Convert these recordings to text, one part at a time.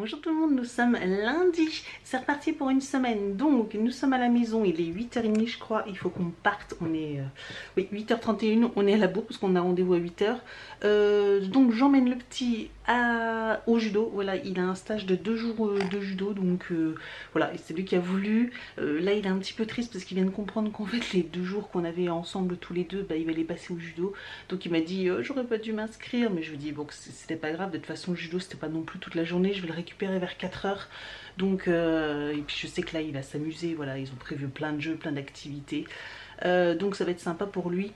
Bonjour tout le monde, nous sommes lundi, c'est reparti pour une semaine. Donc nous sommes à la maison, il est 8h30 je crois, il faut qu'on parte, on est oui 8h31, on est à la bourre parce qu'on a rendez-vous à 8h. Donc j'emmène le petit au judo, voilà, il a un stage de 2 jours de judo, donc voilà, c'est lui qui a voulu. Là il est un petit peu triste parce qu'il vient de comprendre qu'en fait les 2 jours qu'on avait ensemble tous les deux, bah, il va les passer au judo. Donc il m'a dit j'aurais pas dû m'inscrire, mais je lui ai dit bon, c'était pas grave, de toute façon le judo c'était pas non plus toute la journée, je vais le récupérer vers 4h. Donc et puis je sais que là il va s'amuser, voilà, ils ont prévu plein de jeux, plein d'activités, donc ça va être sympa pour lui.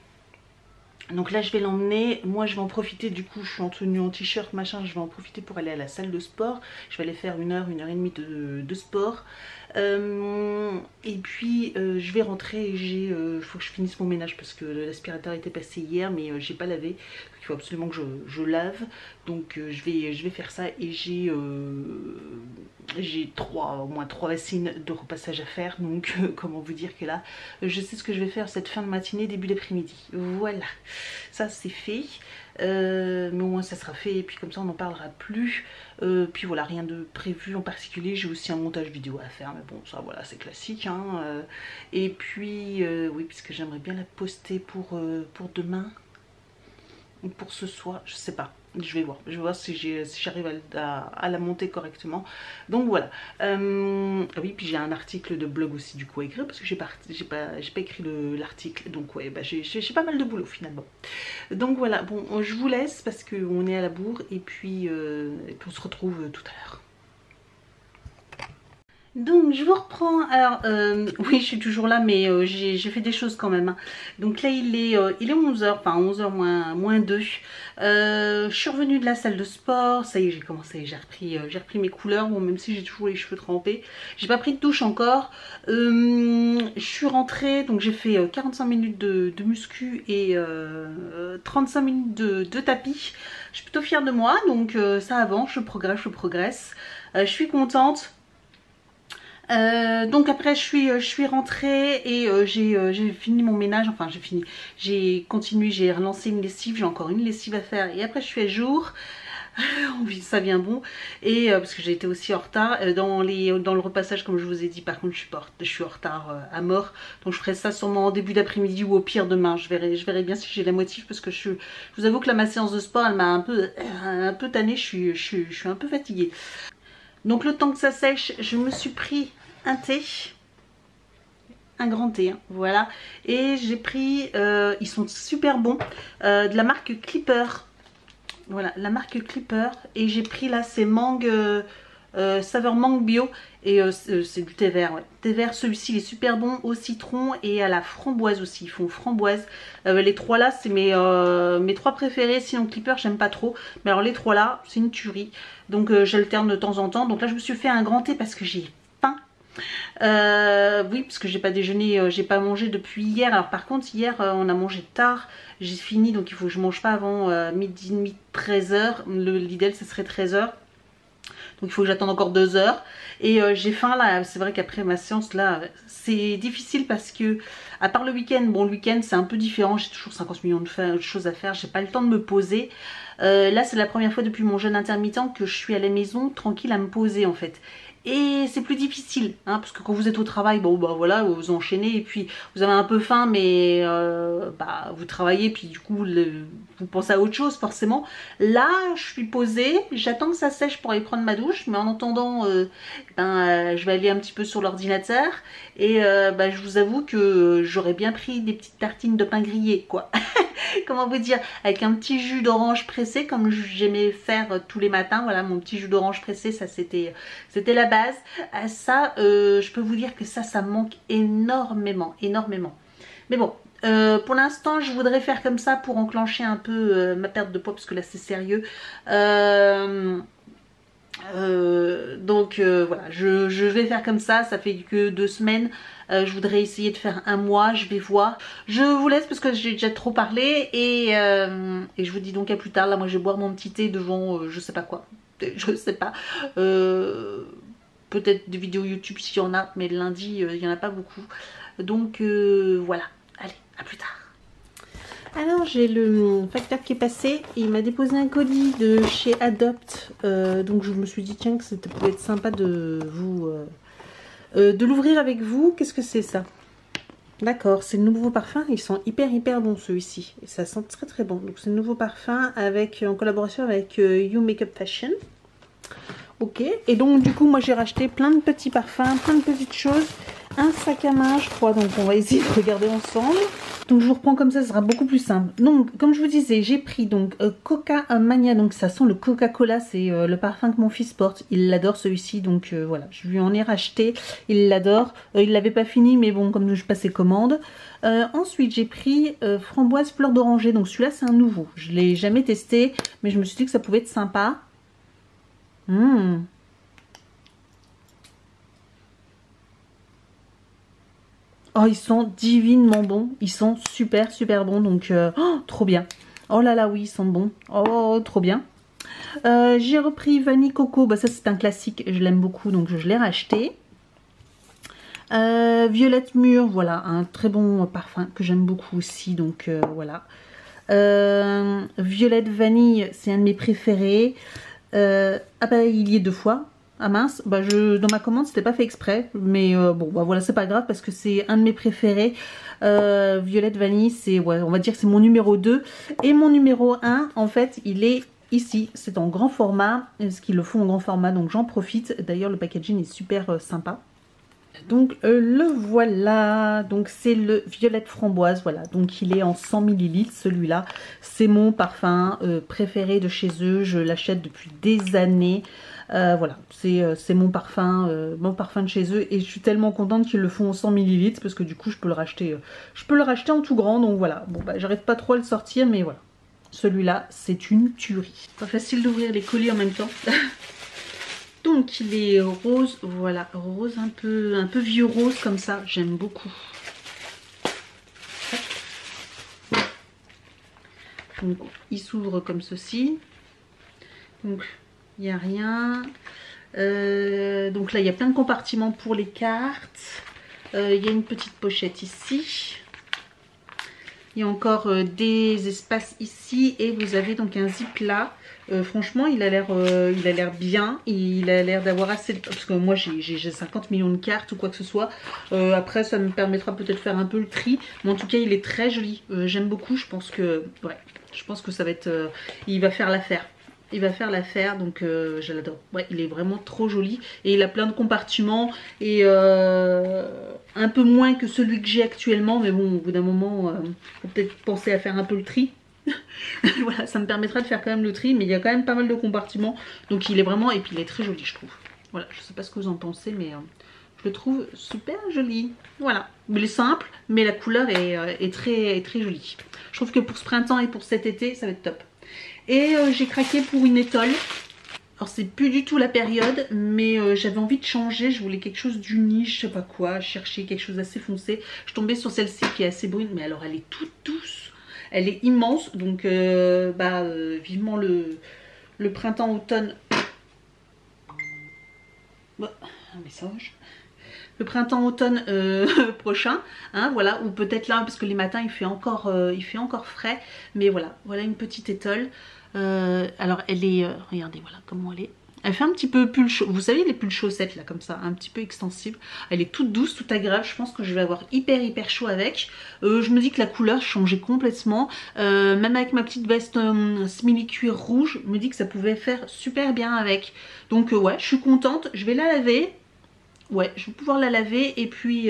Donc là je vais l'emmener, moi je vais en profiter, du coup je suis en tenue en t-shirt machin, je vais en profiter pour aller à la salle de sport. Je vais aller faire 1h, 1h30 de sport. Et puis je vais rentrer et il faut que je finisse mon ménage parce que l'aspirateur était passé hier mais j'ai pas lavé. Donc il faut absolument que je lave. Donc je vais faire ça et j'ai au moins 3 bassines de repassage à faire. Donc comment vous dire que là je sais ce que je vais faire cette fin de matinée, début d'après-midi. Voilà, ça c'est fait. Mais au moins ça sera fait et puis comme ça on n'en parlera plus. Puis voilà, rien de prévu en particulier. J'ai aussi un montage vidéo à faire, mais bon ça voilà c'est classique hein. Et puis oui, puisque j'aimerais bien la poster pour demain ou pour ce soir, je sais pas. Je vais voir si j'arrive à la monter correctement. Donc voilà. Ah oui, puis j'ai un article de blog aussi du coup à écrire parce que j'ai pas écrit l'article. Donc ouais, bah, j'ai pas mal de boulot finalement. Donc voilà, bon, je vous laisse parce qu'on est à la bourre et puis on se retrouve tout à l'heure. Donc je vous reprends, alors oui je suis toujours là mais j'ai fait des choses quand même hein. Donc là il est 11h, enfin 11h moins 2. Je suis revenue de la salle de sport, ça y est j'ai commencé, j'ai repris mes couleurs, bon même si j'ai toujours les cheveux trempés. J'ai pas pris de douche encore, je suis rentrée, donc j'ai fait 45 minutes de muscu et 35 minutes de tapis. Je suis plutôt fière de moi, donc ça avance, je progresse. Je suis contente. Donc après je suis rentrée et j'ai fini mon ménage, enfin j'ai continué, j'ai relancé une lessive, j'ai encore une lessive à faire et après je suis à jour. Ça vient bon et parce que j'ai été aussi en retard dans le repassage comme je vous ai dit. Par contre je suis en retard à mort, donc je ferai ça sûrement en début d'après-midi ou au pire demain, je verrai bien si j'ai la motive parce que je vous avoue que ma séance de sport elle m'a un peu tannée, je suis un peu fatiguée. Donc le temps que ça sèche, je me suis pris un thé, un grand thé, hein, voilà. Et j'ai pris, ils sont super bons, de la marque Clipper. Voilà, la marque Clipper. Et j'ai pris là, c'est mangue, saveur mangue bio. Et c'est du thé vert, ouais. Thé vert, celui-ci il est super bon au citron et à la framboise aussi. Ils font framboise. Les trois là, c'est mes 3 préférés. Sinon Clipper, j'aime pas trop. Mais alors les 3 là, c'est une tuerie. Donc j'alterne de temps en temps. Donc là, je me suis fait un grand thé parce que j'ai faim. Oui, parce que j'ai pas déjeuné, j'ai pas mangé depuis hier. Alors par contre, hier, on a mangé tard. J'ai fini, donc il faut que je mange pas avant midi et demi, 13h. L'idéal, ce serait 13h. Donc il faut que j'attende encore 2 heures. Et j'ai faim là, c'est vrai qu'après ma séance là, c'est difficile parce que, à part le week-end, bon le week-end c'est un peu différent, j'ai toujours 50 millions de choses à faire, j'ai pas le temps de me poser. Là c'est la première fois depuis mon jeûne intermittent que je suis à la maison tranquille à me poser en fait. Et c'est plus difficile, hein, parce que quand vous êtes au travail, bon bah voilà, vous enchaînez et puis vous avez un peu faim, mais bah, vous travaillez, puis du coup vous pensez à autre chose forcément. Là, je suis posée, j'attends que ça sèche pour aller prendre ma douche, mais en attendant, je vais aller un petit peu sur l'ordinateur et bah, je vous avoue que j'aurais bien pris des petites tartines de pain grillé, quoi. Comment vous dire, avec un petit jus d'orange pressé comme j'aimais faire tous les matins. Voilà, mon petit jus d'orange pressé, ça c'était la base. Ça, je peux vous dire que ça me manque énormément. Mais bon, pour l'instant, je voudrais faire comme ça pour enclencher un peu ma perte de poids parce que là c'est sérieux. Donc voilà, je vais faire comme ça fait que 2 semaines. Je voudrais essayer de faire un mois, je vais voir. Je vous laisse parce que j'ai déjà trop parlé et je vous dis donc à plus tard. Là moi je vais boire mon petit thé devant je sais pas quoi, je sais pas, peut-être des vidéos YouTube s'il y en a, mais le lundi il y en a pas beaucoup. Donc voilà, allez, à plus tard. Alors j'ai le facteur qui est passé, il m'a déposé un colis de chez Adopt, donc je me suis dit tiens que ça pouvait être sympa de vous de l'ouvrir avec vous. Qu'est-ce que c'est ça? D'accord, c'est le nouveau parfum, ils sont hyper bons ceux-ci, et ça sent très bon. Donc c'est le nouveau parfum avec en collaboration avec You Makeup Fashion. Ok, et donc du coup moi j'ai racheté plein de petits parfums, plein de petites choses, un sac à main je crois, donc on va essayer de regarder ensemble. Donc je vous reprends comme ça sera beaucoup plus simple. Donc comme je vous disais, j'ai pris donc Coca Mania, donc ça sent le Coca-Cola, c'est le parfum que mon fils porte, il l'adore celui-ci, donc voilà, je lui en ai racheté, il l'adore, il l'avait pas fini mais bon comme je passais commande. Ensuite j'ai pris framboise fleur d'oranger, donc celui-là c'est un nouveau, je l'ai jamais testé mais je me suis dit que ça pouvait être sympa. Oh, ils sont divinement bons. Ils sont super bons. Donc, trop bien. Oh là là, oui, ils sont bons. Oh, trop bien. J'ai repris Vanille Coco. Bah, ça, c'est un classique. Je l'aime beaucoup. Donc, je l'ai racheté. Violette Mûre. Voilà, un très bon parfum que j'aime beaucoup aussi. Donc, voilà. Violette Vanille, c'est un de mes préférés. Ah bah il y est 2 fois. Ah mince, bah dans ma commande c'était pas fait exprès, mais bon bah voilà c'est pas grave parce que c'est un de mes préférés. Violette Vanille, c'est ouais, on va dire que c'est mon numéro 2. Et mon numéro 1 en fait il est ici, c'est en grand format, ce qu'ils le font en grand format donc j'en profite. D'ailleurs le packaging est super sympa. Donc le voilà, donc c'est le violette framboise, voilà, donc il est en 100 ml celui-là, c'est mon parfum préféré de chez eux, je l'achète depuis des années, voilà, c'est mon parfum de chez eux et je suis tellement contente qu'ils le font en 100 ml parce que du coup je peux le racheter en tout grand, donc voilà, bon bah j'arrive pas trop à le sortir mais voilà, celui-là c'est une tuerie. Pas facile d'ouvrir les colis en même temps. Donc il est rose, voilà, rose un peu vieux rose comme ça, j'aime beaucoup. Donc il s'ouvre comme ceci. Donc il n'y a rien. Donc là il y a plein de compartiments pour les cartes. Il y a une petite pochette ici. Il y a encore des espaces ici et vous avez donc un zip là. Franchement il a l'air bien, il a l'air d'avoir assez de... parce que moi j'ai 50 millions de cartes ou quoi que ce soit. Après ça me permettra peut-être de faire un peu le tri, mais en tout cas il est très joli, j'aime beaucoup. Je pense que ouais, je pense que ça va être il va faire l'affaire. Il va faire l'affaire, donc je l'adore. Ouais, il est vraiment trop joli. Et il a plein de compartiments. Et un peu moins que celui que j'ai actuellement. Mais bon, au bout d'un moment, faut peut-être penser à faire un peu le tri. Voilà, ça me permettra de faire quand même le tri. Mais il y a quand même pas mal de compartiments. Donc il est vraiment... Et puis il est très joli, je trouve. Voilà, je sais pas ce que vous en pensez, mais je le trouve super joli. Voilà. Il est simple, mais la couleur est très jolie. Je trouve que pour ce printemps et pour cet été, ça va être top. Et j'ai craqué pour une étole. Alors c'est plus du tout la période, mais j'avais envie de changer. Je voulais quelque chose d'uni, je sais pas quoi, chercher quelque chose d'assez foncé. Je suis tombée sur celle-ci qui est assez brune, mais alors elle est toute douce. Elle est immense, donc vivement le printemps-automne. Bon, un message. Le printemps-automne prochain, hein, voilà, ou peut-être là parce que les matins il fait encore frais, mais voilà, voilà une petite étole. Alors elle est, regardez, voilà comment elle est. Elle fait un petit peu pull chaud, vous savez les pulls chaussettes là comme ça, un petit peu extensible. Elle est toute douce, toute agréable, je pense que je vais avoir hyper chaud avec. Je me dis que la couleur changeait complètement, même avec ma petite veste simili cuir rouge, je me dis que ça pouvait faire super bien avec. Donc ouais, je suis contente, je vais la laver. Ouais, je vais pouvoir la laver et puis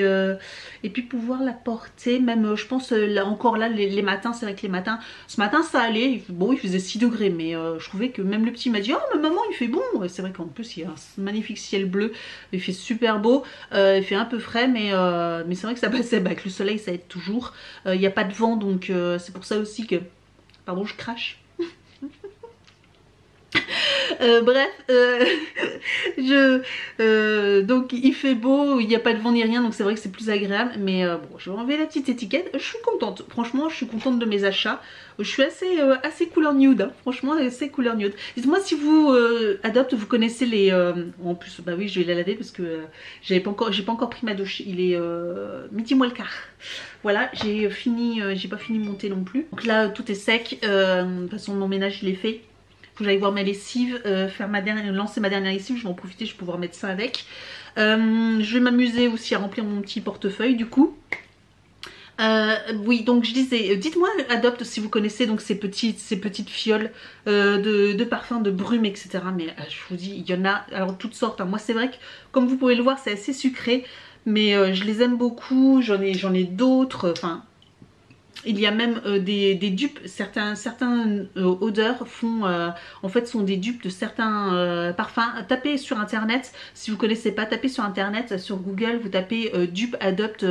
pouvoir la porter. Même, je pense, là, encore là, les matins, c'est vrai que les matins, ce matin ça allait. Bon, il faisait 6 degrés, mais je trouvais que même le petit m'a dit, oh, mais maman, il fait bon. C'est vrai qu'en plus, il y a un magnifique ciel bleu, il fait super beau, il fait un peu frais, mais c'est vrai que ça passait. Bah, avec le soleil, ça aide toujours. Il n'y a pas de vent, donc c'est pour ça aussi que. Pardon, je crache. Bref, donc il fait beau, il n'y a pas de vent ni rien, donc c'est vrai que c'est plus agréable. Mais bon, je vais enlever la petite étiquette. Je suis contente, franchement, je suis contente de mes achats. Je suis assez couleur nude, hein. Franchement, assez couleur nude. Dites-moi si vous Adopt, vous connaissez les... en plus, bah oui, je vais la laver parce que j'ai pas encore pris ma douche. Il est midi moins le quart. Voilà, j'ai pas fini mon thé non plus. Donc là, tout est sec. De toute façon, mon ménage, il est fait. Faut que j'aille voir ma lessive, lancer ma dernière lessive. Je vais en profiter, je vais pouvoir mettre ça avec. Je vais m'amuser aussi à remplir mon petit portefeuille du coup. Oui, donc je disais, dites-moi Adopt si vous connaissez donc ces petites fioles de parfum, de brume, etc. Mais je vous dis, il y en a alors toutes sortes, hein. Moi c'est vrai que comme vous pouvez le voir, c'est assez sucré, mais je les aime beaucoup. J'en ai d'autres, enfin... Il y a même des dupes, certains odeurs en fait sont des dupes de certains parfums. Tapez sur internet, si vous ne connaissez pas, tapez sur internet, sur Google, vous tapez dupe Adopt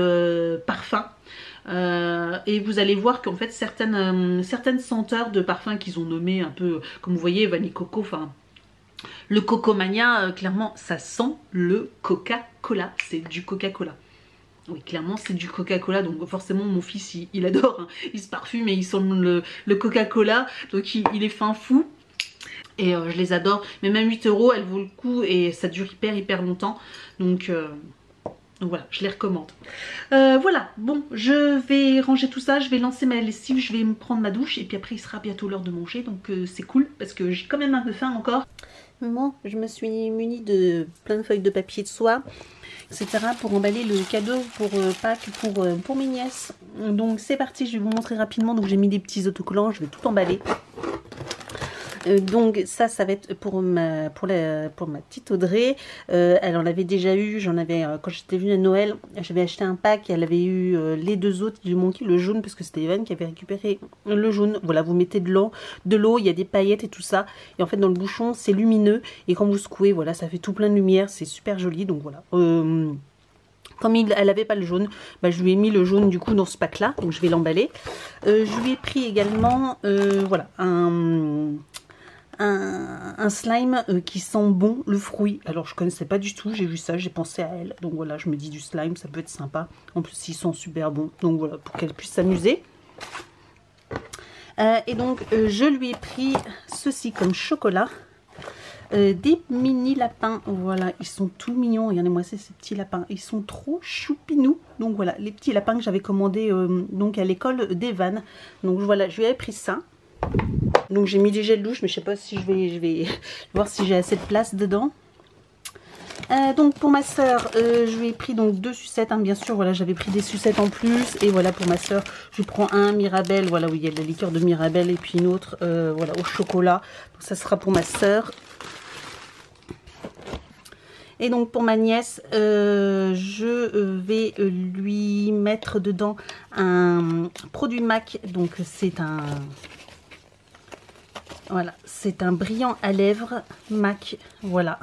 parfum. Et vous allez voir qu'en fait certaines senteurs de parfums qu'ils ont nommées un peu, comme vous voyez, vanille coco, enfin... Le Cocomania, clairement ça sent le Coca-Cola, c'est du Coca-Cola. Oui, clairement c'est du Coca-Cola, donc forcément mon fils il adore, hein. Il se parfume et il sent le Coca-Cola, donc il est fin fou. Et je les adore, mais même 8 €, elle vaut le coup et ça dure hyper longtemps, donc voilà, je les recommande. Voilà, bon, je vais ranger tout ça, je vais lancer ma lessive, je vais me prendre ma douche et puis après il sera bientôt l'heure de manger, donc c'est cool parce que j'ai quand même un peu faim encore. Moi, je me suis munie de plein de feuilles de papier de soie, etc. pour emballer le cadeau pour Pâques pour mes nièces. Donc c'est parti, je vais vous montrer rapidement. Donc j'ai mis des petits autocollants, je vais tout emballer. Donc ça va être pour ma petite Audrey. Elle en avait déjà eu, j'en avais quand j'étais venue à Noël, j'avais acheté un pack, elle avait eu les deux autres, il lui manquait le jaune parce que c'était Evan qui avait récupéré le jaune. Voilà, vous mettez de l'eau, il y a des paillettes et tout ça, et en fait dans le bouchon c'est lumineux et quand vous secouez, voilà, ça fait tout plein de lumière, c'est super joli. Donc voilà, comme elle n'avait pas le jaune, bah, je lui ai mis le jaune du coup dans ce pack là, donc je vais l'emballer. Je lui ai pris également voilà, un slime qui sent bon le fruit. Alors je connaissais pas du tout, j'ai vu ça, j'ai pensé à elle. Donc voilà, je me dis du slime, ça peut être sympa. En plus ils sont super bons, donc voilà, pour qu'elle puisse s'amuser. Et donc je lui ai pris ceci comme chocolat. Des mini lapins, voilà, ils sont tout mignons. Regardez-moi ces petits lapins, ils sont trop choupinous. Donc voilà, les petits lapins que j'avais commandés donc à l'école d'Evan. Donc voilà, je lui ai pris ça. Donc j'ai mis des gels douche, mais je sais pas si je vais voir si j'ai assez de place dedans. Donc pour ma soeur, je lui ai pris donc 2 sucettes, hein, bien sûr. Voilà, j'avais pris des sucettes en plus. Et voilà, pour ma soeur, je prends un Mirabelle. Voilà, oui, il y a de la liqueur de Mirabelle et puis une autre, voilà, au chocolat. Donc ça sera pour ma soeur. Et donc pour ma nièce, je vais lui mettre dedans un produit MAC. Donc c'est un... Voilà, c'est un brillant à lèvres MAC, voilà.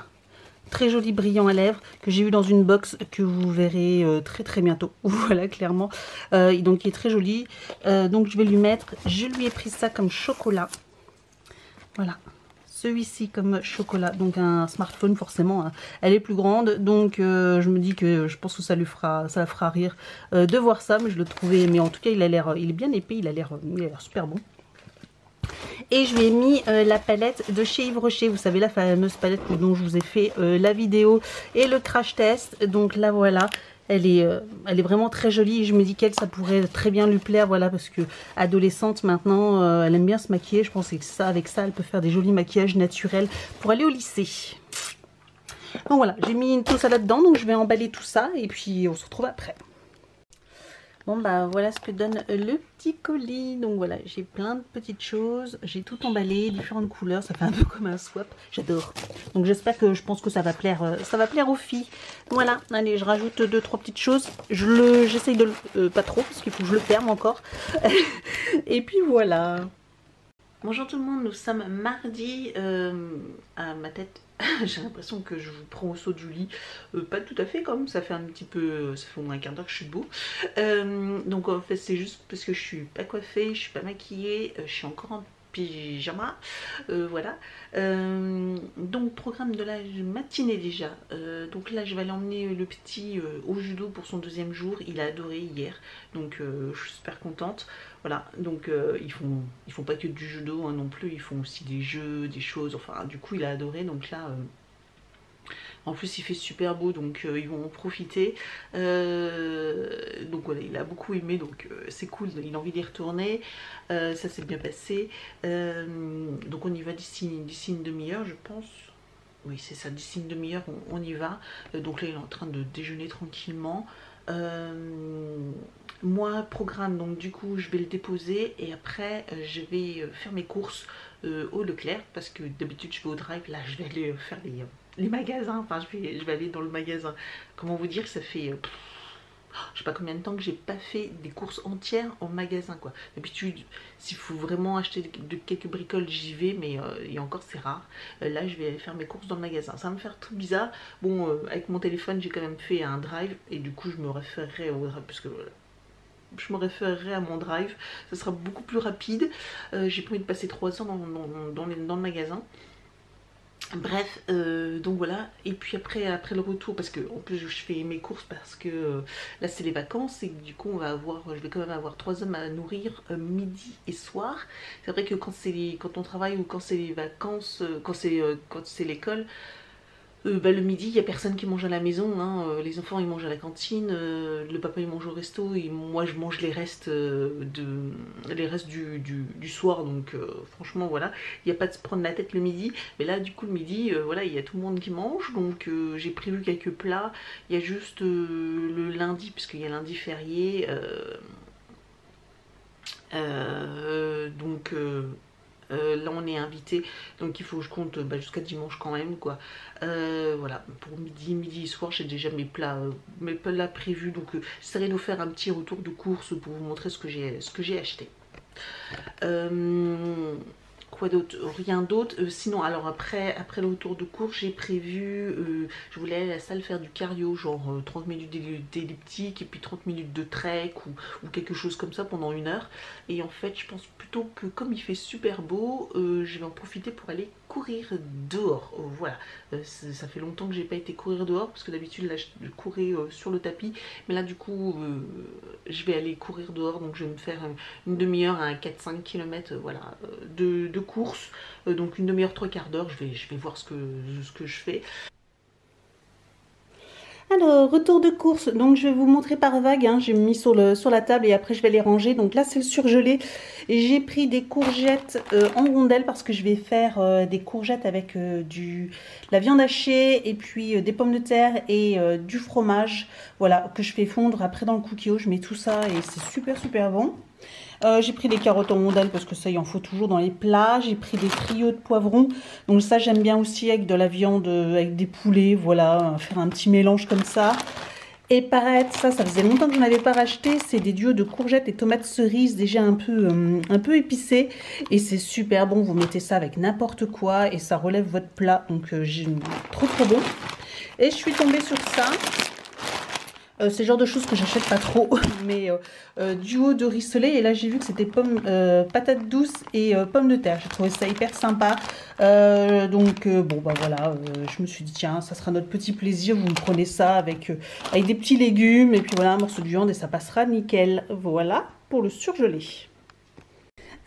Très joli brillant à lèvres que j'ai eu dans une box que vous verrez très bientôt. Voilà, clairement. Donc il est très joli. Donc je vais lui mettre, je lui ai pris ça comme chocolat. Voilà. Celui-ci comme chocolat, donc un smartphone forcément, hein. Elle est plus grande, donc je me dis que je pense que ça la fera rire de voir ça, mais je le trouvais, mais en tout cas il est bien épais, il a l'air super bon. Et je lui ai mis la palette de chez Yves Rocher, vous savez la fameuse palette dont je vous ai fait la vidéo et le crash test. Donc là voilà, elle est vraiment très jolie. Et je me dis qu'elle, ça pourrait très bien lui plaire, voilà, parce que adolescente maintenant, elle aime bien se maquiller. Je pense que ça, avec ça, elle peut faire des jolis maquillages naturels pour aller au lycée. Donc voilà, j'ai mis tout ça là-dedans, donc je vais emballer tout ça et puis on se retrouve après. Bon bah voilà ce que donne le petit colis. Donc voilà, j'ai plein de petites choses, j'ai tout emballé, différentes couleurs, ça fait un peu comme un swap, j'adore. Donc j'espère que, je pense que ça va plaire aux filles. Voilà, allez, je rajoute 2-3 petites choses. J'essaye de pas trop parce qu'il faut que je le ferme encore. Et puis voilà. Bonjour tout le monde, nous sommes mardi. À ma tête, j'ai l'impression que je vous prends au saut du lit. Pas tout à fait quand même, ça fait un petit peu, ça fait au moins un quart d'heure que je suis debout. Donc en fait c'est juste parce que je suis pas coiffée, je suis pas maquillée, je suis encore en pyjama. Voilà. Donc programme de la matinée déjà. Donc là je vais aller emmener le petit au judo pour son deuxième jour. Il a adoré hier, donc je suis super contente. Voilà, donc ils font pas que du judo hein, non plus, ils font aussi des jeux, des choses. Enfin du coup il a adoré, donc là en plus il fait super beau, donc ils vont en profiter. Donc voilà, il a beaucoup aimé, donc c'est cool, il a envie d'y retourner. Ça s'est bien passé. Donc on y va d'ici une demi-heure je pense. Oui c'est ça, d'ici une demi-heure on y va. Donc là il est en train de déjeuner tranquillement. Moi programme, donc du coup je vais le déposer et après je vais faire mes courses au Leclerc, parce que d'habitude je vais au drive. Là je vais aller faire les magasins, enfin je vais aller dans le magasin. Comment vous dire, ça fait je sais pas combien de temps que j'ai pas fait des courses entières en magasin quoi. D'habitude s'il faut vraiment acheter quelques bricoles j'y vais, mais et encore c'est rare. Là je vais aller faire mes courses dans le magasin. Ça va me faire tout bizarre. Bon avec mon téléphone j'ai quand même fait un drive et du coup je me référerai au drive, parce que je me référerai à mon drive, ça sera beaucoup plus rapide. J'ai pas envie de passer 3 heures dans le magasin. Bref, donc voilà. Et puis après le retour, parce que en plus je fais mes courses parce que là c'est les vacances et du coup je vais quand même avoir 3 hommes à nourrir midi et soir. C'est vrai que quand on travaille ou quand c'est les vacances, quand c'est l'école, le midi, il n'y a personne qui mange à la maison, hein. Les enfants ils mangent à la cantine, le papa il mange au resto et moi je mange les restes, du soir, donc franchement voilà, il n'y a pas de se prendre la tête le midi. Mais là du coup le midi, voilà, il y a tout le monde qui mange, donc j'ai prévu quelques plats. Il y a juste le lundi, puisqu'il y a lundi férié, donc là on est invité, donc il faut que je compte jusqu'à dimanche quand même quoi. Voilà, pour midi et soir j'ai déjà mes plats prévus, donc j'essaierai de vous faire un petit retour de course pour vous montrer ce que j'ai acheté. Quoi d'autre? Rien d'autre. Sinon, alors après le retour de course, j'ai prévu, je voulais aller à la salle faire du cardio, genre 30 minutes d'elliptique et puis 30 minutes de trek ou quelque chose comme ça pendant 1 heure. Et en fait, je pense plutôt que comme il fait super beau, je vais en profiter pour aller courir dehors. Voilà, ça fait longtemps que j'ai pas été courir dehors, parce que d'habitude là je courais sur le tapis, mais là du coup je vais aller courir dehors, donc je vais me faire une demi-heure à 4-5 km voilà, de course, donc une demi-heure, 3/4 d'heure. Je vais voir ce que je fais. Alors, retour de course, donc je vais vous montrer par vague, hein. J'ai mis sur la table et après je vais les ranger. Donc là c'est le surgelé, et j'ai pris des courgettes en rondelles, parce que je vais faire des courgettes avec la viande hachée et puis des pommes de terre et du fromage, voilà, que je fais fondre après dans le cookie-o. Je mets tout ça et c'est super bon. J'ai pris des carottes en rondelles parce que ça il en faut toujours dans les plats. J'ai pris des trios de poivrons, donc ça j'aime bien aussi avec de la viande, avec des poulets, voilà, faire un petit mélange comme ça. Et pareil, ça faisait longtemps que je n'avais pas racheté, c'est des duos de courgettes et tomates cerises déjà un peu épicées, et c'est super bon. Vous mettez ça avec n'importe quoi et ça relève votre plat, donc trop bon. Et je suis tombée sur ça. C'est le genre de choses que j'achète pas trop, mais duo de rissolet, et là j'ai vu que c'était patates douces et pommes de terre. J'ai trouvé ça hyper sympa, donc bon bah voilà, je me suis dit tiens, ça sera notre petit plaisir, vous me prenez ça avec des petits légumes et puis voilà, un morceau de viande et ça passera nickel. Voilà pour le surgelé.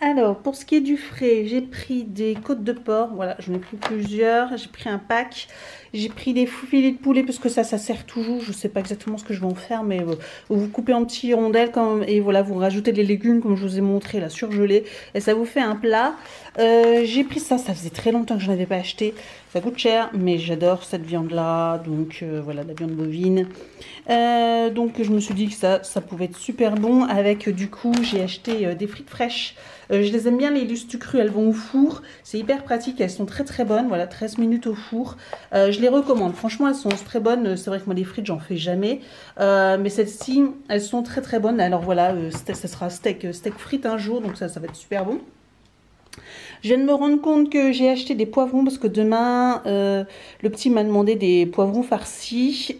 Alors, pour ce qui est du frais, j'ai pris des côtes de porc, voilà, j'en ai pris plusieurs, j'ai pris un pack, j'ai pris des filets de poulet, parce que ça sert toujours, je ne sais pas exactement ce que je vais en faire, mais vous coupez en petits rondelles, et voilà, vous rajoutez des légumes, comme je vous ai montré, là, surgelés, et ça vous fait un plat. J'ai pris ça faisait très longtemps que je n'avais pas acheté, ça coûte cher, mais j'adore cette viande-là, donc voilà, la viande bovine. Donc je me suis dit que ça pouvait être super bon, avec du coup, j'ai acheté des frites fraîches. Je les aime bien, les lustres crues, elles vont au four, c'est hyper pratique, elles sont très bonnes, voilà, 13 minutes au four. Je les recommande, franchement elles sont très bonnes. C'est vrai que moi les frites j'en fais jamais, mais celles-ci elles sont très bonnes. Alors voilà, ça sera steak frites un jour, donc ça va être super bon. Je viens de me rendre compte que j'ai acheté des poivrons, parce que demain le petit m'a demandé des poivrons farcis,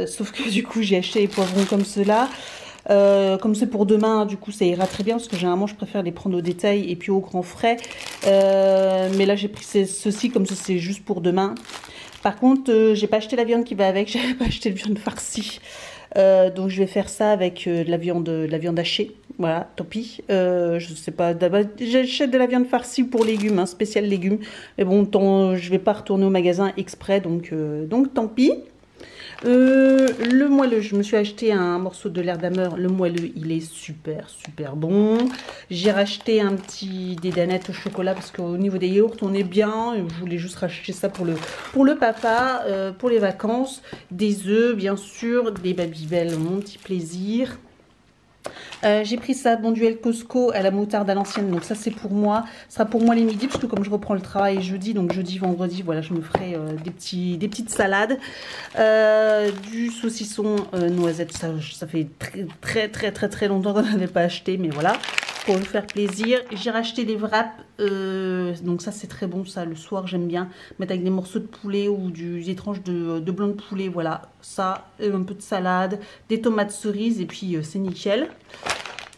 sauf que du coup j'ai acheté les poivrons comme cela. Comme c'est pour demain, du coup ça ira très bien parce que généralement je préfère les prendre au détail et puis au grand frais. Mais là j'ai pris ceci comme ça, c'est juste pour demain. Par contre, j'ai pas acheté la viande qui va avec, j'avais pas acheté de viande farcie. Donc je vais faire ça avec de la viande hachée. Voilà, tant pis. Je sais pas, j'achète de la viande farcie pour légumes, hein, spécial légumes. Mais bon, je vais pas retourner au magasin exprès, donc tant pis. Le moelleux, je me suis acheté un morceau de l'air d'ameur. Le moelleux, il est super super bon. J'ai racheté des danettes au chocolat parce qu'au niveau des yaourts, on est bien. Je voulais juste racheter ça pour le papa, pour les vacances. Des œufs, bien sûr, des Babybel, mon petit plaisir. J'ai pris ça, Bonduelle Costco à la moutarde à l'ancienne, donc ça c'est pour moi, ce sera pour moi les midis, parce que comme je reprends le travail jeudi, donc jeudi, vendredi, voilà, je me ferai des petites salades, du saucisson noisette, ça fait très longtemps qu'on n'avait pas acheté, mais voilà, pour me faire plaisir. J'ai racheté des wraps, donc ça c'est très bon, ça le soir j'aime bien mettre avec des morceaux de poulet ou des tranches de blanc de poulet, voilà, ça, un peu de salade, des tomates cerises et puis c'est nickel.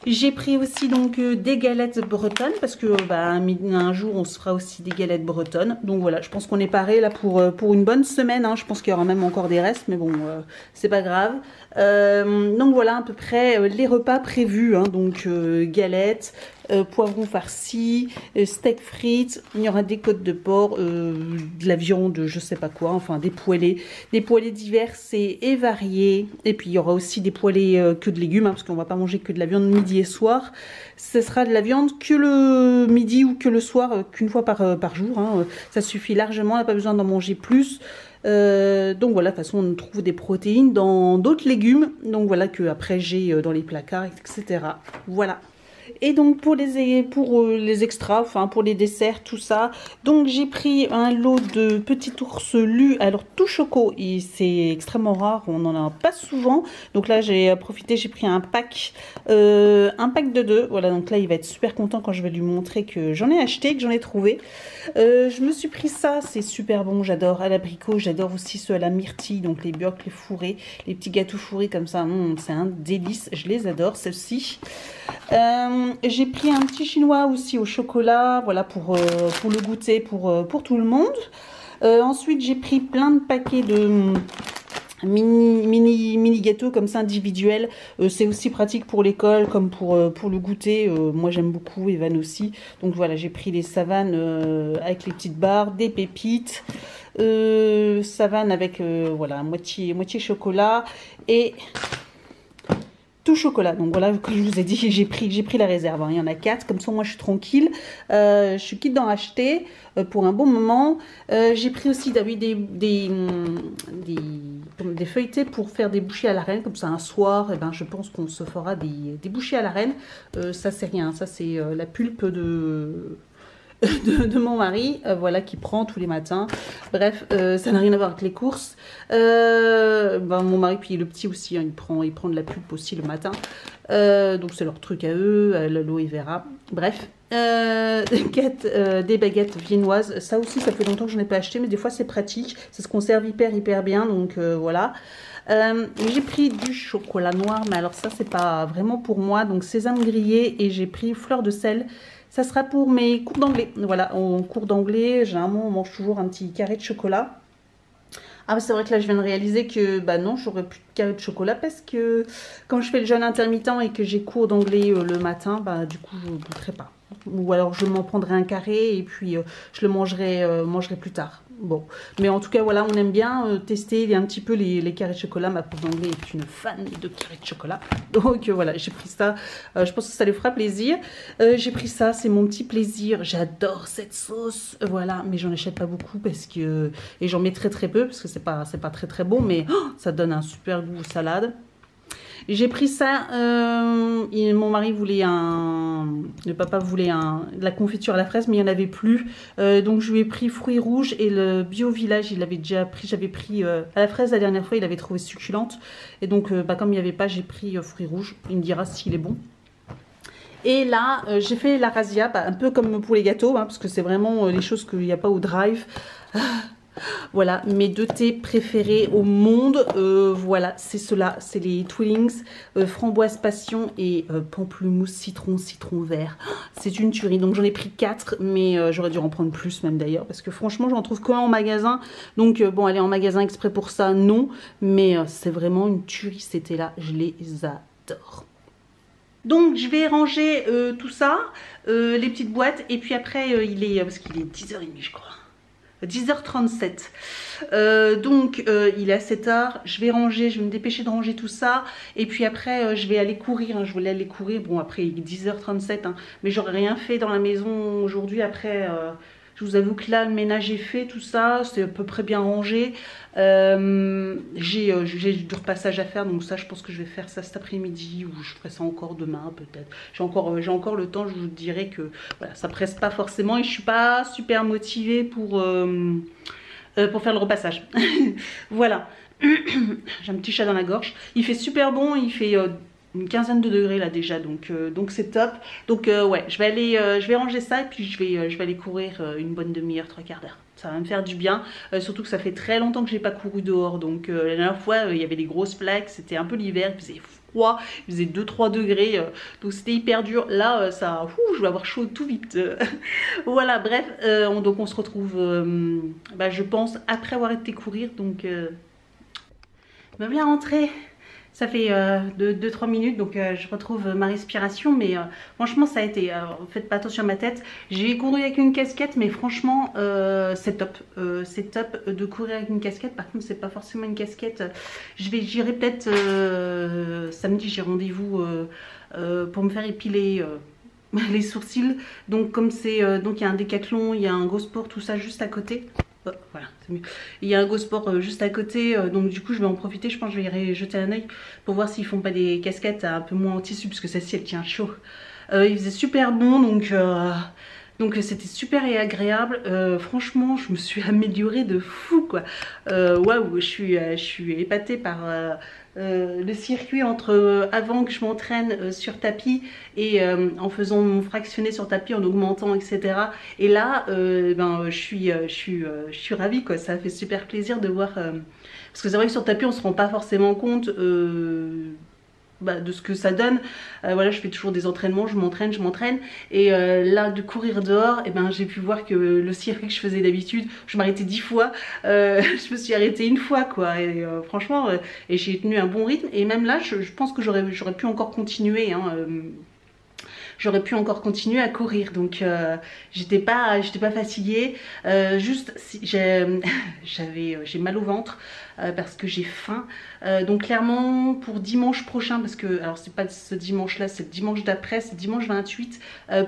J'ai pris aussi donc des galettes bretonnes parce que un jour on se fera aussi des galettes bretonnes. Donc voilà, je pense qu'on est paré là pour une bonne semaine, hein. Je pense qu'il y aura même encore des restes, mais bon, c'est pas grave. Donc voilà à peu près les repas prévus, hein. Donc galettes, poivrons farcis, steak frites, il y aura des côtes de porc, de la viande, je sais pas quoi, enfin des poêlés divers et variés. Et puis il y aura aussi des poêlés que de légumes, hein, parce qu'on va pas manger que de la viande midi et soir. Ce sera de la viande que le midi ou que le soir, qu'une fois par jour, hein. Ça suffit largement, on n'a pas besoin d'en manger plus. Donc voilà, de toute façon on trouve des protéines dans d'autres légumes, donc voilà que après j'ai dans les placards, etc. Voilà. Et donc pour les extras, enfin pour les desserts, tout ça, donc j'ai pris un lot de petits ours lus, alors tout choco, et c'est extrêmement rare, on n'en a pas souvent, donc là j'ai profité, j'ai pris un pack de 2, voilà, donc là il va être super content quand je vais lui montrer que j'en ai acheté, que j'en ai trouvé. Je me suis pris ça, c'est super bon, j'adore à l'abricot, j'adore aussi ceux à la myrtille, donc les biocs, les fourrés, les petits gâteaux fourrés comme ça, c'est un délice, je les adore, ceux-ci. J'ai pris un petit chinois aussi au chocolat, voilà, pour le goûter pour tout le monde. Ensuite j'ai pris plein de paquets de mini gâteaux comme ça individuels. C'est aussi pratique pour l'école comme pour le goûter. Moi j'aime beaucoup, Evan aussi, donc voilà, j'ai pris les savanes avec les petites barres, des pépites, savane avec voilà, moitié chocolat et tout chocolat. Donc voilà, comme je vous ai dit, j'ai pris la réserve, hein. Il y en a 4, comme ça moi je suis tranquille, je suis quitte d'en acheter pour un bon moment. J'ai pris aussi des feuilletés pour faire des bouchées à la reine, comme ça un soir, et ben, je pense qu'on se fera des bouchées à la reine. Ça c'est rien, ça c'est la pulpe de mon mari, voilà, qui prend tous les matins. Bref, ça n'a rien à voir avec les courses. Mon mari, puis le petit aussi, hein, il prend de la pulpe aussi le matin. Donc c'est leur truc à eux, l'aloe vera. Bref, des baguettes viennoises. Ça aussi, ça fait longtemps que je n'en ai pas acheté, mais des fois c'est pratique. Ça se conserve hyper bien, donc voilà. J'ai pris du chocolat noir, mais alors ça c'est pas vraiment pour moi, donc sésame grillé, et j'ai pris fleur de sel. Ça sera pour mes cours d'anglais. Voilà, en cours d'anglais, généralement on mange toujours un petit carré de chocolat. Ah, c'est vrai que là je viens de réaliser que bah non, j'aurais plus de carré de chocolat parce que quand je fais le jeûne intermittent et que j'ai cours d'anglais le matin, bah du coup je ne goûterai pas. Ou alors je m'en prendrai un carré et puis je le mangerai plus tard. Bon, mais en tout cas voilà, on aime bien tester un petit peu les carrés de chocolat. Ma prof d'anglais est une fan de carrés de chocolat, donc voilà, j'ai pris ça. Je pense que ça lui fera plaisir. J'ai pris ça, c'est mon petit plaisir. J'adore cette sauce, voilà, mais j'en achète pas beaucoup parce que et j'en mets très peu parce que c'est pas très bon, mais ça donne un super goût aux salades. J'ai pris ça, mon mari voulait le papa voulait de la confiture à la fraise, mais il n'y en avait plus. Donc je lui ai pris fruits rouges et le Bio Village, il avait déjà pris, j'avais pris à la fraise la dernière fois, il avait trouvé succulente. Et donc comme il n'y avait pas, j'ai pris fruits rouges, il me dira s'il est bon. Et là, j'ai fait la razzia, un peu comme pour les gâteaux, hein, parce que c'est vraiment les choses qu'il n'y a pas au drive. Voilà, mes 2 thés préférés au monde. Voilà, c'est ceux-là. C'est les Twillings, framboise passion et pamplemousse citron, citron vert. C'est une tuerie. Donc j'en ai pris 4, mais j'aurais dû en prendre plus même d'ailleurs. Parce que franchement, j'en trouve qu'un en magasin. Donc bon, aller en magasin exprès pour ça, non. Mais c'est vraiment une tuerie, c'était là. Je les adore. Donc je vais ranger tout ça, les petites boîtes. Et puis après, il est, parce qu'il est 10h30 je crois. 10h37. Donc il est assez tard, je vais ranger, je vais me dépêcher de ranger tout ça et puis après je vais aller courir, hein. Je voulais aller courir, bon après il est 10h37 hein, mais j'aurais rien fait dans la maison aujourd'hui. Après je vous avoue que là le ménage est fait, tout ça, c'est à peu près bien rangé. J'ai du repassage à faire, donc ça je pense que je vais faire ça cet après-midi ou je ferai ça encore demain peut-être. J'ai encore le temps, je vous dirais que voilà, ça presse pas forcément et je suis pas super motivée pour faire le repassage. Voilà. J'ai un petit chat dans la gorge. Il fait super bon, il fait une quinzaine de degrés là déjà, donc c'est top. Donc ouais, je vais ranger ça et puis je vais aller courir une bonne demi-heure, 3/4 d'heure. Ça va me faire du bien, surtout que ça fait très longtemps que j'ai pas couru dehors. Donc la dernière fois, il y avait des grosses plaques, c'était un peu l'hiver, il faisait froid, il faisait 2-3 degrés, donc c'était hyper dur. Là, je vais avoir chaud tout vite. Voilà, bref, donc on se retrouve, je pense, après avoir été courir. Donc, me bien rentrée. Ça fait 2-3 minutes, donc je retrouve ma respiration, mais franchement ça a été, faites pas attention à ma tête. J'ai couru avec une casquette, mais franchement c'est top. C'est top de courir avec une casquette. Par contre c'est pas forcément une casquette. J'irai peut-être samedi, j'ai rendez-vous pour me faire épiler les sourcils. Donc comme c'est, donc il y a un Décathlon, il y a un Go Sport, tout ça juste à côté. Voilà, c'est mieux. Il y a un Go Sport juste à côté, donc du coup je vais en profiter. Je pense que je vais y jeter un oeil pour voir s'ils font pas des casquettes un peu moins en tissu, parce que celle-ci elle tient chaud. Il faisait super bon, donc c'était super et agréable. Franchement je me suis améliorée de fou quoi. Waouh, je suis épatée par le circuit entre avant que je m'entraîne sur tapis et en faisant mon fractionné sur tapis, en augmentant, etc. Et là je suis ravie quoi. Ça fait super plaisir de voir parce que c'est vrai que sur tapis on se rend pas forcément compte de ce que ça donne. Voilà, je fais toujours des entraînements, je m'entraîne et là de courir dehors, j'ai pu voir que le circuit que je faisais d'habitude, je m'arrêtais 10 fois, je me suis arrêtée une fois quoi, et franchement et j'ai tenu un bon rythme, et même là je pense que j'aurais pu encore continuer hein, j'aurais pu encore continuer à courir. Donc j'étais pas fatiguée, juste j'ai mal au ventre parce que j'ai faim. Donc clairement pour dimanche prochain, parce que alors c'est pas ce dimanche là, c'est le dimanche d'après, c'est dimanche 28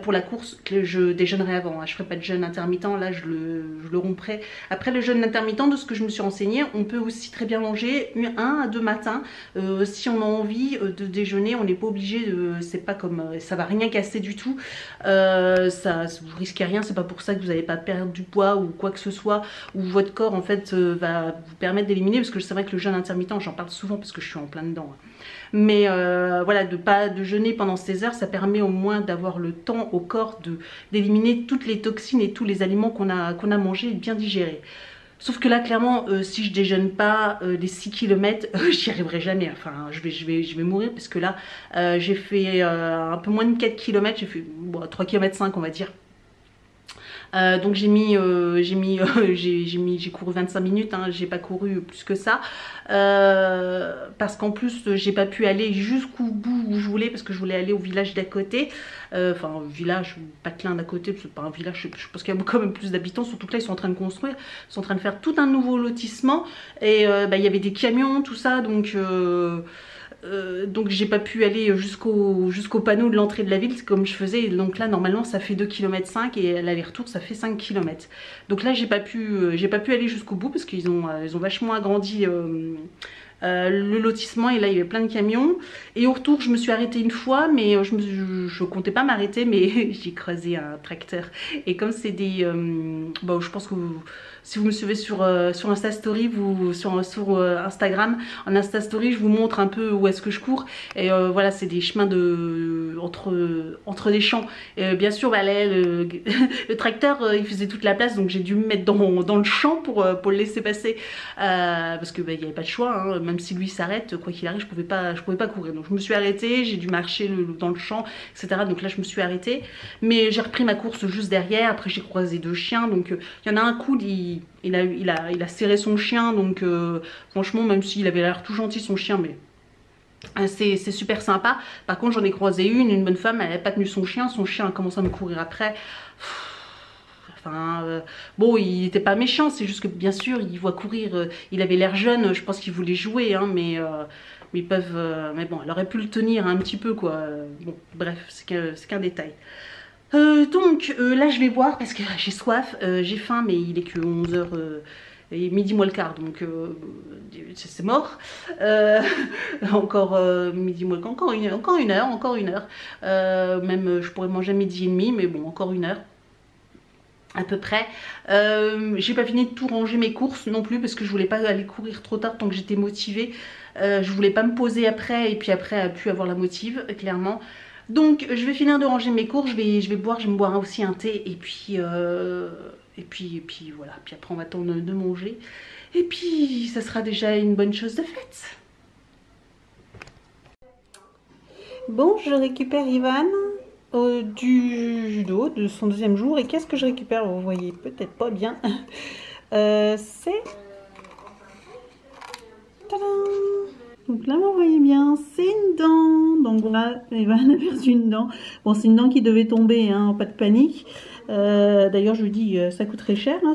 pour la course que je déjeunerai avant hein. Je ferai pas de jeûne intermittent, là je le romprai après le jeûne intermittent. De ce que je me suis renseignée, on peut aussi très bien manger 1 à 2 matins si on a envie de déjeuner. On n'est pas obligé de, c'est pas comme ça va rien casser du tout, ça vous risquez rien, c'est pas pour ça que vous n'allez pas perdre du poids ou quoi que ce soit, ou votre corps en fait va vous permettre d'éliminer, parce que c'est vrai que le jeûne intermittent, j'en parle souvent parce que je suis en plein dedans hein. Mais voilà, de jeûner pendant ces heures, ça permet au moins d'avoir le temps au corps d'éliminer toutes les toxines et tous les aliments qu'on a mangés et bien digérés. Sauf que là, clairement, si je déjeune pas les 6 km, j'y arriverai jamais. Enfin, je vais mourir, parce que là, j'ai fait un peu moins de 4 km, j'ai fait 3 km 5 on va dire. Donc j'ai couru 25 minutes, hein, j'ai pas couru plus que ça, parce qu'en plus j'ai pas pu aller jusqu'au bout où je voulais, parce que je voulais aller au village d'à côté, enfin village, Patelin d'à côté, c'est pas un village, je pense qu'il y a quand même plus d'habitants, surtout que là ils sont en train de construire, ils sont en train de faire tout un nouveau lotissement, et il y avait des camions, tout ça, donc j'ai pas pu aller jusqu'au panneau de l'entrée de la ville comme je faisais. Donc là normalement ça fait 2 km 5 et l'aller-retour ça fait 5 km. Donc là j'ai pas pu aller jusqu'au bout, parce qu'ils ont vachement agrandi le lotissement, et là il y avait plein de camions. Et au retour je me suis arrêtée une fois, mais je comptais pas m'arrêter, mais j'ai croisé un tracteur. Et comme c'est des... bon, je pense que si vous me suivez sur Insta Story, sur Instagram, en Insta Story, je vous montre un peu où est-ce que je cours. Et voilà, c'est des chemins entre des champs. Et bien sûr, bah, là, le tracteur, il faisait toute la place, donc j'ai dû me mettre dans le champ pour le laisser passer. Parce que bah, il n'y avait pas de choix, hein. Même si lui s'arrête, quoi qu'il arrive, je pouvais pas courir. Donc je me suis arrêtée, j'ai dû marcher dans le champ, etc. Donc là, je me suis arrêtée. Mais j'ai repris ma course juste derrière. Après, j'ai croisé 2 chiens. Donc il y en a un coup, il a serré son chien. Donc franchement, même s'il avait l'air tout gentil, son chien, mais c'est super sympa. Par contre, j'en ai croisé une bonne femme, elle n'avait pas tenu son chien a commencé à me courir après. Enfin, bon, il n'était pas méchant, c'est juste que bien sûr, il voit courir, il avait l'air jeune, je pense qu'il voulait jouer, hein, mais ils peuvent, mais bon, elle aurait pu le tenir un petit peu, quoi. Bon, bref, c'est qu'un détail. Donc là, je vais boire parce que j'ai soif, j'ai faim, mais il est que 11h. Et midi moins le quart, donc c'est mort. Encore midi moins le quart, encore une heure. Même je pourrais manger à midi et demi, mais bon, encore une heure à peu près. J'ai pas fini de tout ranger mes courses non plus parce que je voulais pas aller courir trop tard tant que j'étais motivée. Je voulais pas me poser après et puis après plus avoir la motive, clairement. Donc je vais finir de ranger mes courses, je vais boire, je vais me boire aussi un thé et puis voilà, puis après on va attendre de manger et puis ça sera déjà une bonne chose de faite. Bon, je récupère Ivan du judo de son 2e jour, et qu'est-ce que je récupère? Vous voyez peut-être pas bien. C'est... Tadam! Donc là, vous voyez bien, c'est une dent. Donc voilà, Ivan a perdu une dent. Bon, c'est une dent qui devait tomber, hein, pas de panique. D'ailleurs, je lui dis, ça coûterait cher, hein,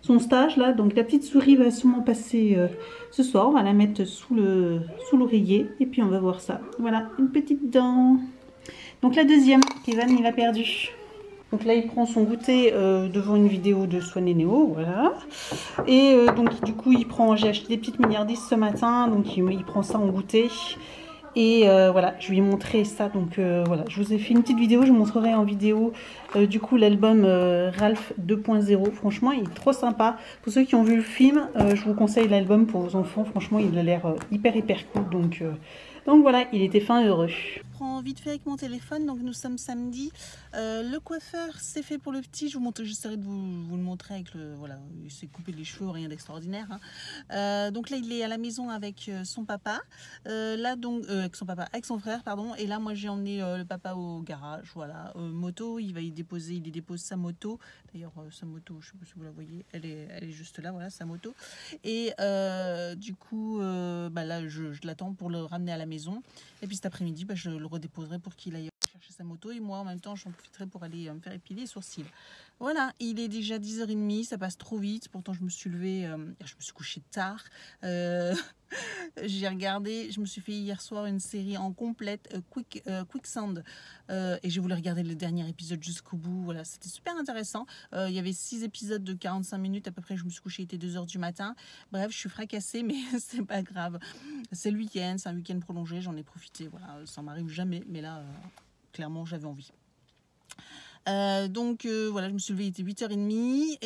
son stage là. Donc la petite souris va sûrement passer ce soir. On va la mettre sous l'oreiller et puis on va voir ça. Voilà, une petite dent. Donc la deuxième qu'Ivan il a perdu. Donc là il prend son goûter devant une vidéo de Swan et Néo, voilà. Et donc du coup j'ai acheté des petites milliardises ce matin, donc il prend ça en goûter. Et voilà, je lui ai montré ça, donc voilà, je vous ai fait une petite vidéo, je vous montrerai en vidéo du coup l'album Ralph 2.0, franchement il est trop sympa. Pour ceux qui ont vu le film, je vous conseille l'album pour vos enfants, franchement il a l'air hyper cool, donc voilà, il était fin heureux. Je prends vite fait avec mon téléphone, donc nous sommes samedi. Le coiffeur c'est fait pour le petit, j'essaierai de vous le montrer avec le... Voilà, il s'est coupé les cheveux, rien d'extraordinaire. Hein. Donc là il est à la maison avec son papa, là donc avec son frère, pardon. Et là moi j'ai emmené le papa au garage, voilà. Moto, il dépose sa moto. D'ailleurs sa moto, je sais pas si vous la voyez, elle est juste là, voilà sa moto. Et du coup bah là je l'attends pour le ramener à la maison. Et puis cet après-midi, bah, je le redéposerai pour qu'il aille chercher sa moto. Et moi, en même temps, j'en profiterai pour aller me faire épiler les sourcils. Voilà, il est déjà 10h30, ça passe trop vite. Pourtant, je me suis levée, je me suis couchée tard. J'ai regardé, je me suis fait hier soir une série en complète, Quicksand. Et j'ai voulu regarder le dernier épisode jusqu'au bout. Voilà, c'était super intéressant. Il y avait 6 épisodes de 45 minutes à peu près. Je me suis couchée, il était 2h du matin. Bref, je suis fracassée, mais c'est pas grave. C'est le week-end, c'est un week-end prolongé. J'en ai profité. Voilà, ça m'arrive jamais, mais là, clairement, j'avais envie. Donc voilà, je me suis levée, il était 8h30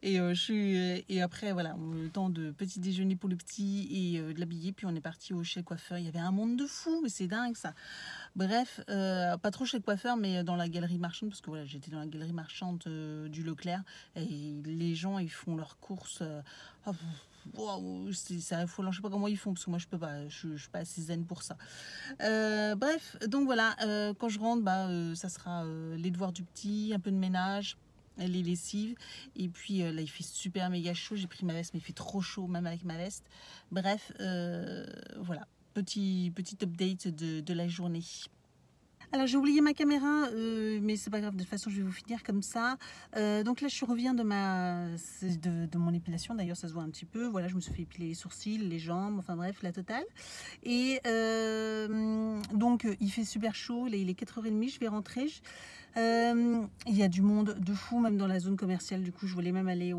et après voilà, le temps de petit déjeuner pour le petit et de l'habiller, puis on est parti chez le coiffeur. Il y avait un monde de fous, mais c'est dingue ça. Bref, pas trop chez le coiffeur, mais dans la galerie marchande, parce que voilà, j'étais dans la galerie marchande du Leclerc et les gens ils font leurs courses. Wow, c'est affolant, je sais pas comment ils font parce que moi je peux pas, je suis pas assez zen pour ça. Bref, donc voilà, quand je rentre, ça sera les devoirs du petit, un peu de ménage, les lessives, et puis là il fait super méga chaud, j'ai pris ma veste mais il fait trop chaud même avec ma veste. Bref, voilà, petit update de la journée. Alors j'ai oublié ma caméra, mais c'est pas grave, de toute façon je vais vous finir comme ça. Donc là je reviens de mon épilation, d'ailleurs ça se voit un petit peu. Voilà, je me suis fait épiler les sourcils, les jambes, enfin bref, la totale. Et donc il fait super chaud, là, il est 4h30, je vais rentrer. Il y a du monde de fou, même dans la zone commerciale. Du coup, je voulais même aller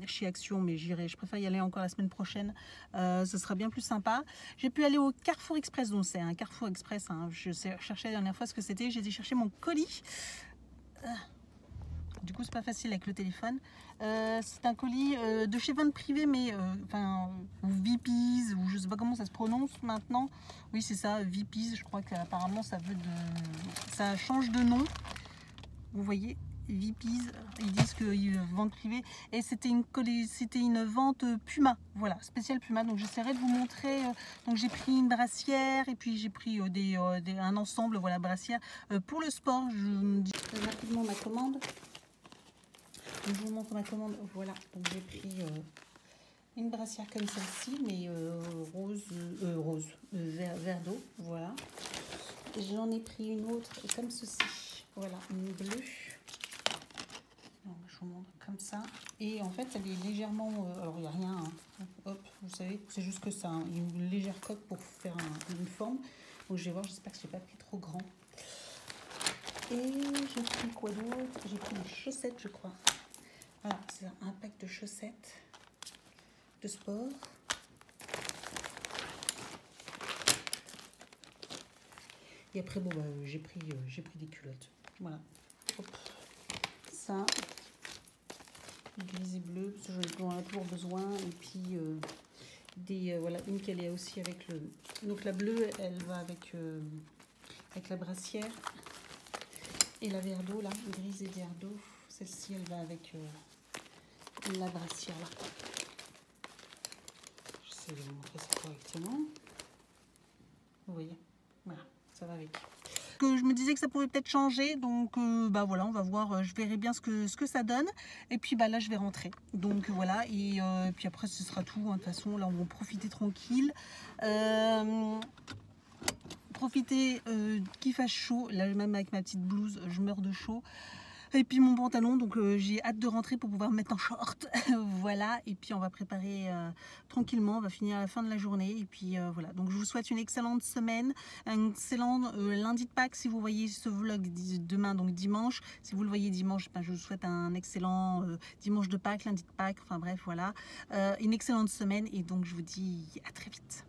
chez Action, mais je préfère y aller encore la semaine prochaine. Ce sera bien plus sympa. J'ai pu aller au Carrefour Express, donc c'est un Carrefour Express. Hein. Je cherchais la dernière fois ce que c'était. J'ai été chercher mon colis. Du coup, c'est pas facile avec le téléphone. C'est un colis de chez Vente Privée, mais ou Vipies, ou je sais pas comment ça se prononce maintenant. Oui, c'est ça, Vipies. Je crois qu'apparemment ça change de nom. Vous voyez, Vipies. Ils disent qu'ils vendent privé. Et c'était une vente Puma. Voilà, spécial Puma. Donc j'essaierai de vous montrer. Donc j'ai pris une brassière et puis j'ai pris un ensemble, voilà, brassière pour le sport. Je me dis rapidement ma commande. Je vous montre ma commande. Voilà, donc j'ai pris une brassière comme celle-ci, mais vert d'eau. Voilà. J'en ai pris une autre comme ceci. Voilà, une bleue. Donc, je vous montre comme ça. Et en fait, elle est légèrement. Alors, il n'y a rien. Hein. Hop, vous savez, c'est juste que ça. Il y a une légère coque pour faire une forme. Donc, je vais voir. J'espère que je n'ai pas pris trop grand. Et j'ai pris quoi d'autre? J'ai pris des chaussettes, je crois. Voilà, c'est un pack de chaussettes de sport. Et après, bon, j'ai pris des culottes. Voilà. Hop. Ça. Gris et bleu, parce que j'en ai toujours besoin. Et puis, voilà, une qu'elle est aussi avec le... Donc la bleue, elle va avec la brassière. Et la verre d'eau, là, grise et verre d'eau. Celle-ci, elle va avec... la brassière là. J'essaie de vous montrer ça correctement. Vous voyez, voilà, ça va avec. Je me disais que ça pouvait peut-être changer, donc voilà, on va voir, je verrai bien ce que ça donne. Et puis là, je vais rentrer. Donc voilà, et puis après, ce sera tout. Hein. De toute façon, là, on va profiter tranquille. Profiter qu'il fasse chaud. Là, même avec ma petite blouse, je meurs de chaud. Et puis mon pantalon, donc j'ai hâte de rentrer pour pouvoir me mettre en short. Voilà, et puis on va préparer tranquillement, on va finir à la fin de la journée. Et puis voilà, donc je vous souhaite une excellente semaine, un excellent lundi de Pâques si vous voyez ce vlog demain, donc dimanche. Si vous le voyez dimanche, je vous souhaite un excellent dimanche de Pâques, lundi de Pâques, enfin bref, voilà. Une excellente semaine et donc je vous dis à très vite.